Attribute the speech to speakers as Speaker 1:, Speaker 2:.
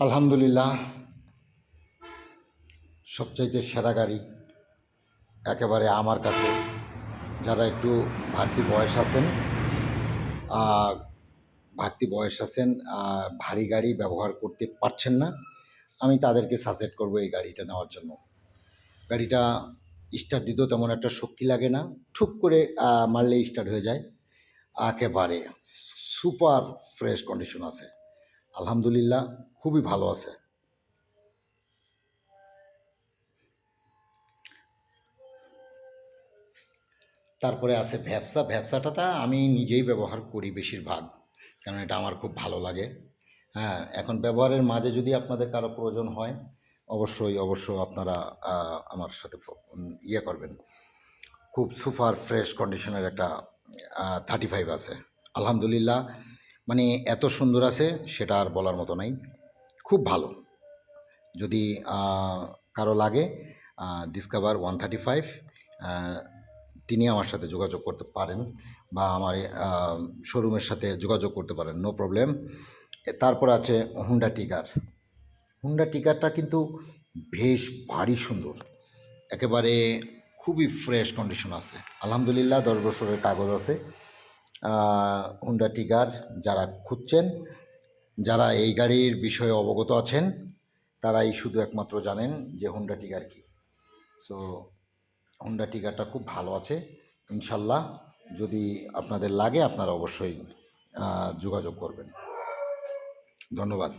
Speaker 1: আলহামদুলিল্লাহ, সবচাইতে সেরা গাড়ি একেবারে আমার কাছে। যারা একটু বাড়তি বয়স আছেন, আহ, ভারী গাড়ি ব্যবহার করতে পারছেন না, আমি তাদেরকে সাজেস্ট করব এই গাড়িটা নেওয়ার জন্য। গাড়িটা স্টার্ট দিতেও তেমন একটা শক্তি লাগে না, ঠুক করে মারলেই স্টার্ট হয়ে যায়। একেবারে সুপার ফ্রেশ কন্ডিশন আছে, আলহামদুলিল্লাহ, খুবই ভালো আছে। তারপরে আছে ভ্যাপসা। ভ্যাপসাটা আমি নিজেই ব্যবহার করি বেশিরভাগ, কারণ এটা আমার খুব ভালো লাগে। হ্যাঁ, এখন ব্যবহারের মাঝে যদি আপনাদের কারো প্রয়োজন হয়, অবশ্যই আপনারা আমার সাথে ইয়ে করবেন। খুব সুপার ফ্রেশ কন্ডিশনের একটা 35 আছে, আলহামদুলিল্লাহ। মানে এত সুন্দর আছে সেটা আর বলার মতো নাই, খুব ভালো। যদি কারো লাগে ডিসকভার 135, তিনি আমার সাথে যোগাযোগ করতে পারেন, বা আমার শোরুমের সাথে যোগাযোগ করতে পারেন, নো প্রবলেম। তারপর আছে হুন্ডা টিগার। হুন্ডা টিগারটা কিন্তু বেশ ভারী সুন্দর, একেবারে খুবই ফ্রেশ কন্ডিশন আছে, আলহামদুলিল্লাহ। 10 বছরের কাগজ আছে। হুন্ডা টিগার যারা খুঁজছেন, যারা এই গাড়ির বিষয়ে অবগত আছেন, তারাই শুধু একমাত্র জানেন যে হুন্ডা টিগার কী। সো হুন্ডা টিগারটা খুব ভালো আছে, ইনশাল্লাহ। যদি আপনাদের লাগে আপনারা অবশ্যই যোগাযোগ করবেন। ধন্যবাদ।